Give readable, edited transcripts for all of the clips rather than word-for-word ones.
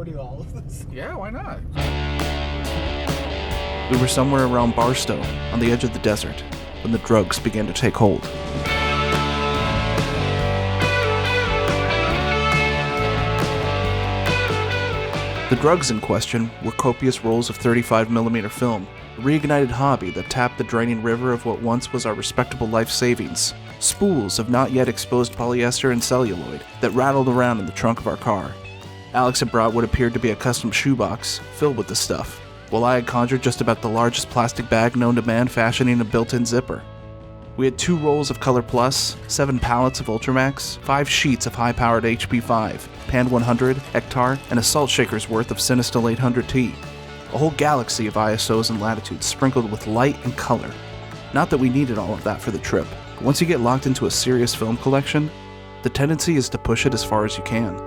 recording all of this? Yeah, why not? We were somewhere around Barstow, on the edge of the desert, when the drugs began to take hold. The drugs in question were copious rolls of 35mm film, a reignited hobby that tapped the draining river of what once was our respectable life savings, spools of not yet exposed polyester and celluloid that rattled around in the trunk of our car. Alex had brought what appeared to be a custom shoebox filled with the stuff, while I had conjured just about the largest plastic bag known to man, fashioning a built-in zipper. We had 2 rolls of Color Plus, 7 pallets of Ultramax, 5 sheets of high-powered HP5, Pan 100, Hectar, and a salt shaker's worth of Cinestill 800T. A whole galaxy of ISOs and latitudes sprinkled with light and color. Not that we needed all of that for the trip, but once you get locked into a serious film collection, the tendency is to push it as far as you can.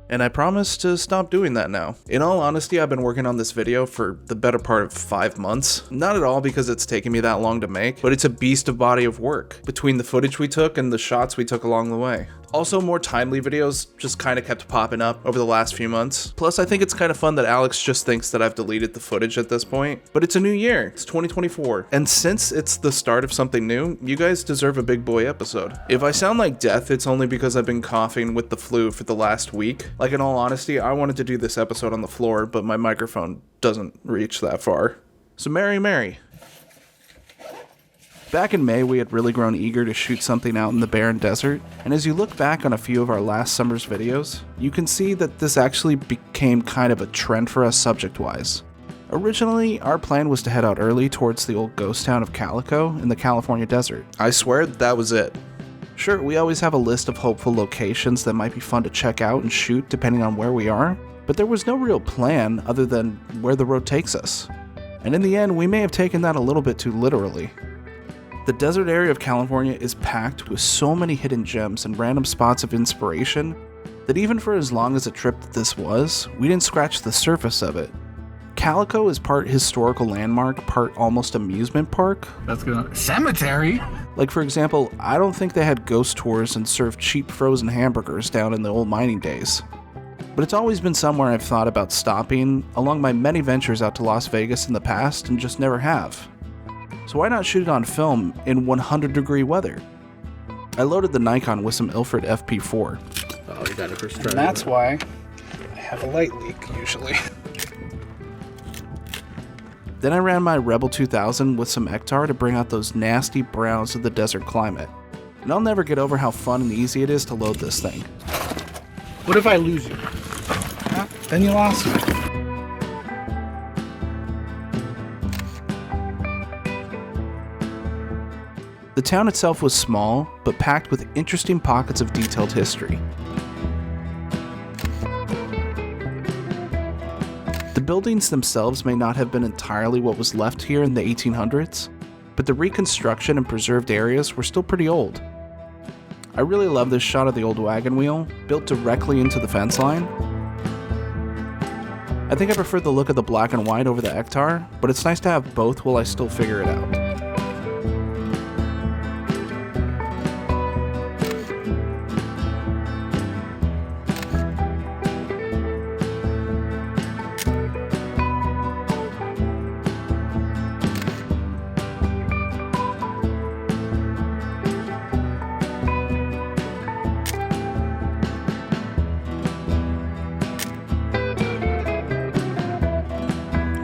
And I promise to stop doing that now. In all honesty, I've been working on this video for the better part of 5 months. Not at all because it's taken me that long to make, but it's a beast of body of work, between the footage we took and the shots we took along the way. Also, more timely videos just kind of kept popping up over the last few months. Plus, I think it's kind of fun that Alex just thinks that I've deleted the footage at this point. But it's a new year, it's 2024. And since it's the start of something new, you guys deserve a big boy episode. If I sound like death, it's only because I've been coughing with the flu for the last week. Like, in all honesty, I wanted to do this episode on the floor, but my microphone doesn't reach that far. So Mary. Back in May, we had really grown eager to shoot something out in the barren desert, and as you look back on a few of our last summer's videos, you can see that this actually became kind of a trend for us subject-wise. Originally, our plan was to head out early towards the old ghost town of Calico in the California desert. I swear that was it. Sure, we always have a list of hopeful locations that might be fun to check out and shoot depending on where we are, but there was no real plan other than where the road takes us. And in the end, we may have taken that a little bit too literally. The desert area of California is packed with so many hidden gems and random spots of inspiration that even for as long as a trip that this was, we didn't scratch the surface of it. Calico is part historical landmark, part almost amusement park. That's gonna... Cemetery? Like, for example, I don't think they had ghost tours and served cheap frozen hamburgers down in the old mining days. But it's always been somewhere I've thought about stopping along my many ventures out to Las Vegas in the past and just never have. So why not shoot it on film in 100-degree weather? I loaded the Nikon with some Ilford FP4. Oh, you got it first try. And that's why I have a light leak, usually. Then I ran my Rebel 2000 with some Hectar to bring out those nasty browns of the desert climate. And I'll never get over how fun and easy it is to load this thing. What if I lose you? Huh? Then you lost me. The town itself was small, but packed with interesting pockets of detailed history. The buildings themselves may not have been entirely what was left here in the 1800s, but the reconstruction and preserved areas were still pretty old. I really love this shot of the old wagon wheel, built directly into the fence line. I think I prefer the look of the black and white over the Hectar, but it's nice to have both while I still figure it out.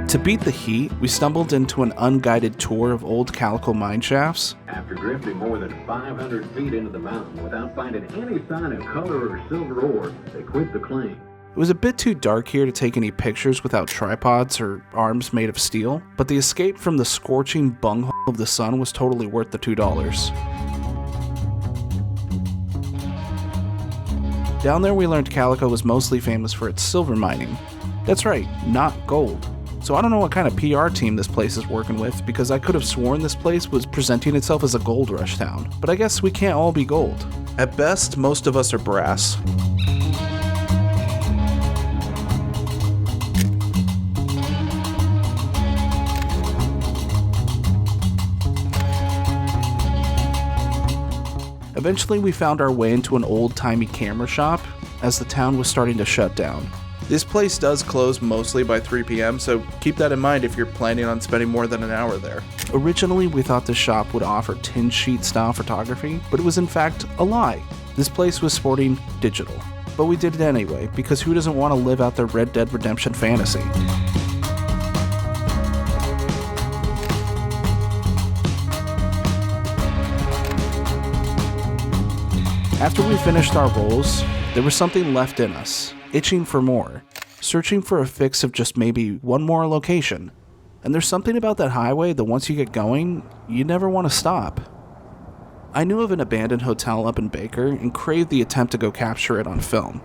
To beat the heat, we stumbled into an unguided tour of old Calico mine shafts. After drifting more than 500 feet into the mountain without finding any sign of color or silver ore, they quit the claim. It was a bit too dark here to take any pictures without tripods or arms made of steel, but the escape from the scorching bunghole of the sun was totally worth the $2. Down there we learned Calico was mostly famous for its silver mining. That's right, not gold. So I don't know what kind of PR team this place is working with, because I could have sworn this place was presenting itself as a gold rush town. But I guess we can't all be gold. At best, most of us are brass. Eventually we found our way into an old-timey camera shop, as the town was starting to shut down. This place does close mostly by 3 p.m., so keep that in mind if you're planning on spending more than an hour there. Originally, we thought the shop would offer tin sheet style photography, but it was in fact a lie. This place was sporting digital. But we did it anyway, because who doesn't want to live out their Red Dead Redemption fantasy? After we finished our rolls, there was something left in us, itching for more, searching for a fix of just maybe one more location. And there's something about that highway that once you get going, you never want to stop. I knew of an abandoned hotel up in Baker and craved the attempt to go capture it on film.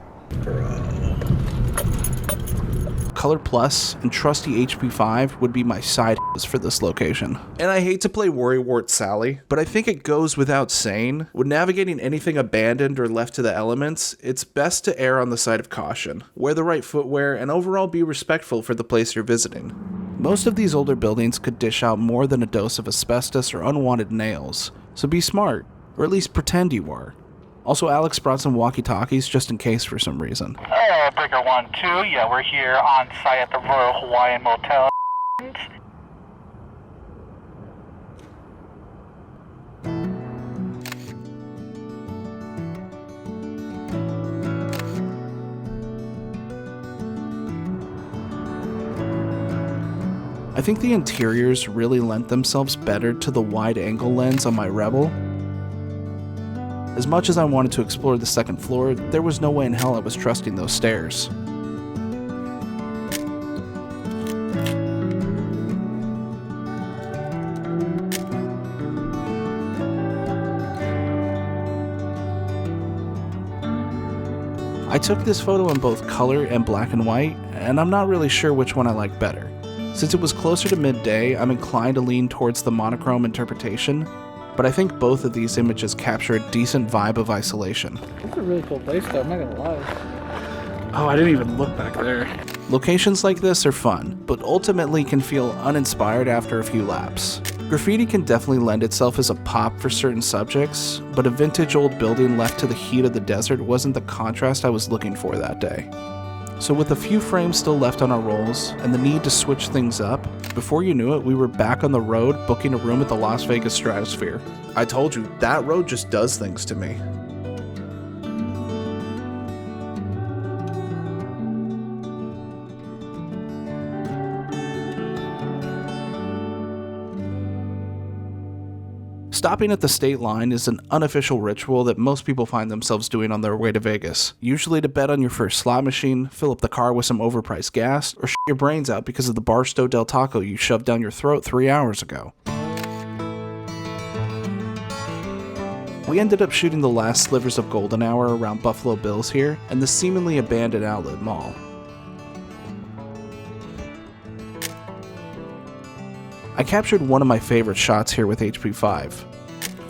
Color Plus and trusty HP5 would be my side for this location. And I hate to play Worrywart Sally, but I think it goes without saying, when navigating anything abandoned or left to the elements, it's best to err on the side of caution, wear the right footwear, and overall be respectful for the place you're visiting. Most of these older buildings could dish out more than a dose of asbestos or unwanted nails, so be smart, or at least pretend you are. Also, Alex brought some walkie-talkies just in case for some reason. Breaker 1-2, yeah, we're here on site at the Royal Hawaiian Motel. I think the interiors really lent themselves better to the wide-angle lens on my Rebel. As much as I wanted to explore the second floor, there was no way in hell I was trusting those stairs. I took this photo in both color and black and white, and I'm not really sure which one I like better. Since it was closer to midday, I'm inclined to lean towards the monochrome interpretation, but I think both of these images capture a decent vibe of isolation. It's a really cool place though, I'm not gonna lie. Oh, I didn't even look back there. Locations like this are fun, but ultimately can feel uninspired after a few laps. Graffiti can definitely lend itself as a pop for certain subjects, but a vintage old building left to the heat of the desert wasn't the contrast I was looking for that day. So with a few frames still left on our rolls, and the need to switch things up, before you knew it, we were back on the road booking a room at the Las Vegas Stratosphere. I told you, that road just does things to me. Stopping at the state line is an unofficial ritual that most people find themselves doing on their way to Vegas, usually to bet on your first slot machine, fill up the car with some overpriced gas, or shit your brains out because of the Barstow Del Taco you shoved down your throat 3 hours ago. We ended up shooting the last slivers of golden hour around Buffalo Bills here and the seemingly abandoned outlet mall. I captured one of my favorite shots here with HP5.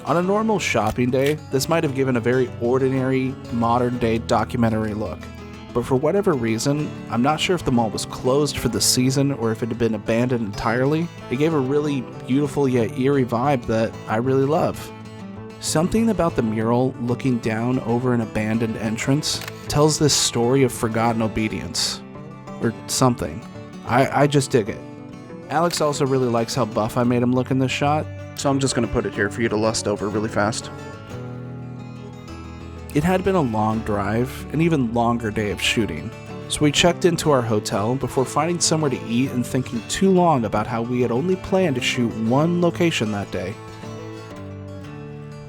On a normal shopping day, this might have given a very ordinary, modern-day documentary look. But for whatever reason, I'm not sure if the mall was closed for the season or if it had been abandoned entirely. It gave a really beautiful yet eerie vibe that I really love. Something about the mural looking down over an abandoned entrance tells this story of forgotten obedience. Or something. I just dig it. Alex also really likes how buff I made him look in this shot, so I'm just going to put it here for you to lust over really fast. It had been a long drive, an even longer day of shooting, so we checked into our hotel before finding somewhere to eat and thinking too long about how we had only planned to shoot one location that day.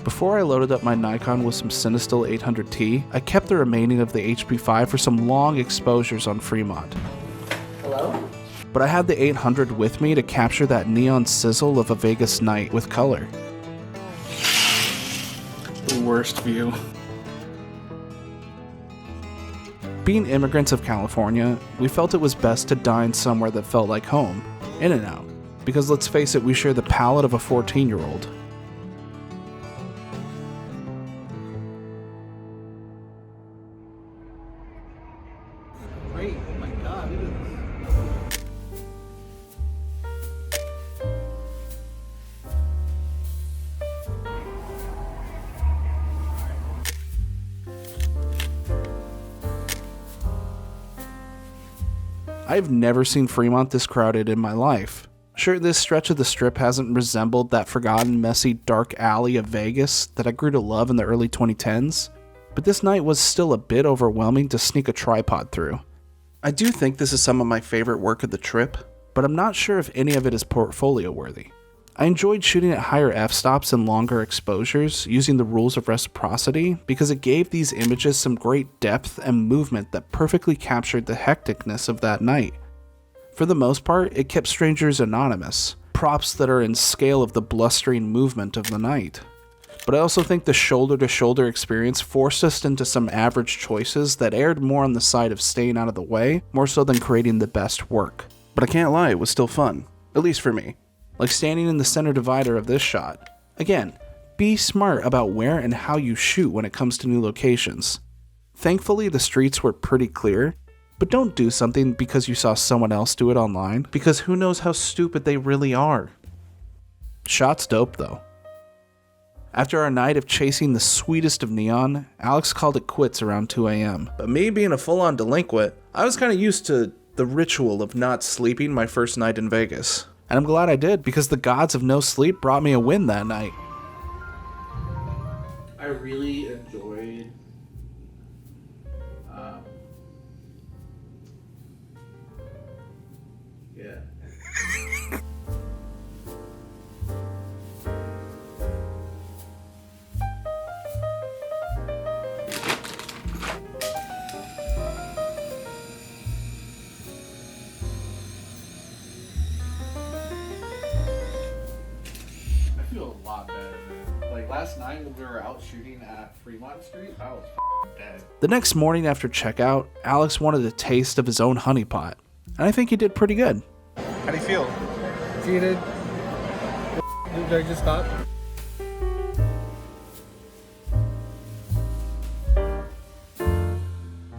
Before I loaded up my Nikon with some Cinestill 800T, I kept the remaining of the HP5 for some long exposures on Fremont. Hello? But I had the 800 with me to capture that neon sizzle of a Vegas night with color. The worst view. Being immigrants of California, we felt it was best to dine somewhere that felt like home, In-N-Out, because let's face it, we share the palate of a 14-year-old. Great, oh my god, look at this. I've never seen Fremont this crowded in my life. Sure, this stretch of the strip hasn't resembled that forgotten, messy, dark alley of Vegas that I grew to love in the early 2010s, but this night was still a bit overwhelming to sneak a tripod through. I do think this is some of my favorite work of the trip, but I'm not sure if any of it is portfolio worthy. I enjoyed shooting at higher f-stops and longer exposures using the rules of reciprocity because it gave these images some great depth and movement that perfectly captured the hecticness of that night. For the most part, it kept strangers anonymous, props that are in scale of the blustering movement of the night. But I also think the shoulder-to-shoulder experience forced us into some average choices that erred more on the side of staying out of the way, more so than creating the best work. But I can't lie, it was still fun. At least for me. Like standing in the center divider of this shot. Again, be smart about where and how you shoot when it comes to new locations. Thankfully, the streets were pretty clear, but don't do something because you saw someone else do it online, because who knows how stupid they really are. Shot's dope though. After our night of chasing the sweetest of neon, Alex called it quits around 2 a.m. But me being a full-on delinquent, I was kinda used to the ritual of not sleeping my first night in Vegas. And I'm glad I did, because the gods of no sleep brought me a win that night. I really enjoyed a lot better, man. Like last night when we were out shooting at Fremont Street, I was dead. The next morning after checkout, Alex wanted a taste of his own honey pot, and I think he did pretty good. How do you feel? Cheated. Did I just stop?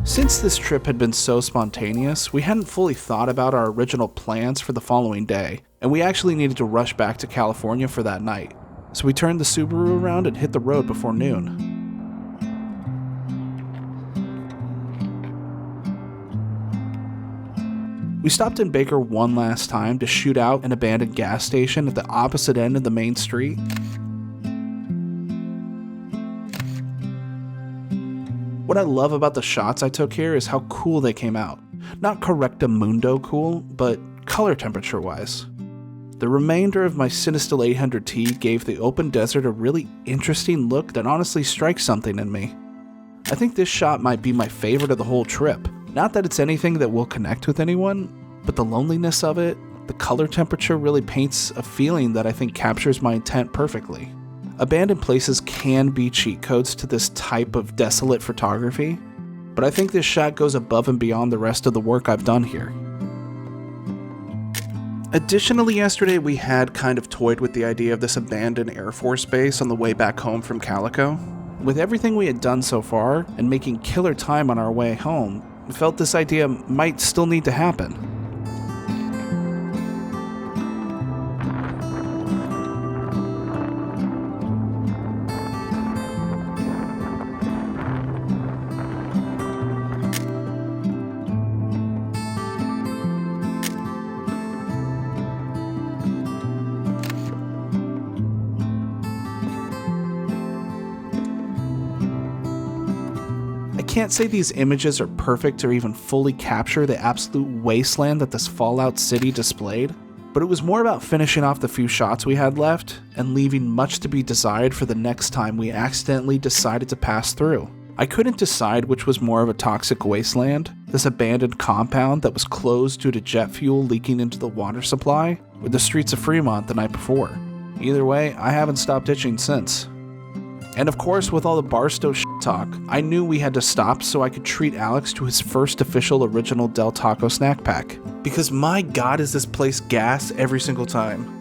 Since this trip had been so spontaneous, we hadn't fully thought about our original plans for the following day, and we actually needed to rush back to California for that night. So we turned the Subaru around and hit the road before noon. We stopped in Baker one last time to shoot out an abandoned gas station at the opposite end of the main street. What I love about the shots I took here is how cool they came out. Not correctamundo cool, but color temperature wise. The remainder of my Cinestill 800T gave the open desert a really interesting look that honestly strikes something in me. I think this shot might be my favorite of the whole trip. Not that it's anything that will connect with anyone, but the loneliness of it, the color temperature really paints a feeling that I think captures my intent perfectly. Abandoned places can be cheat codes to this type of desolate photography, but I think this shot goes above and beyond the rest of the work I've done here. Additionally, yesterday we had kind of toyed with the idea of this abandoned Air Force base on the way back home from Calico. With everything we had done so far, and making killer time on our way home, I felt this idea might still need to happen. I can't say these images are perfect or even fully capture the absolute wasteland that this Fallout city displayed, but it was more about finishing off the few shots we had left and leaving much to be desired for the next time we accidentally decided to pass through. I couldn't decide which was more of a toxic wasteland, this abandoned compound that was closed due to jet fuel leaking into the water supply, or the streets of Fremont the night before. Either way, I haven't stopped itching since. And of course, with all the Barstow shit talk, I knew we had to stop so I could treat Alex to his first official original Del Taco snack pack. Because my god is this place gas every single time.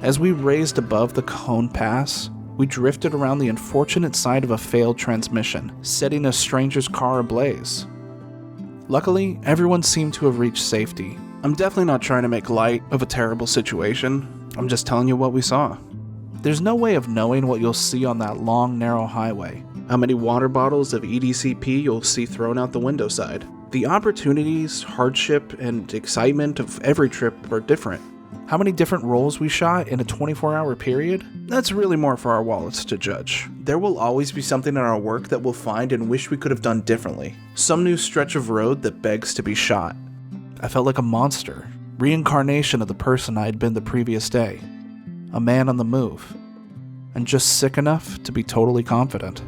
As we raised above the Cajon Pass, we drifted around the unfortunate side of a failed transmission, setting a stranger's car ablaze. Luckily, everyone seemed to have reached safety. I'm definitely not trying to make light of a terrible situation, I'm just telling you what we saw. There's no way of knowing what you'll see on that long, narrow highway, how many water bottles of EDCP you'll see thrown out the window side. The opportunities, hardship, and excitement of every trip are different. How many different rolls we shot in a 24-hour period? That's really more for our wallets to judge. There will always be something in our work that we'll find and wish we could have done differently. Some new stretch of road that begs to be shot. I felt like a monster, reincarnation of the person I had been the previous day. A man on the move. And just sick enough to be totally confident.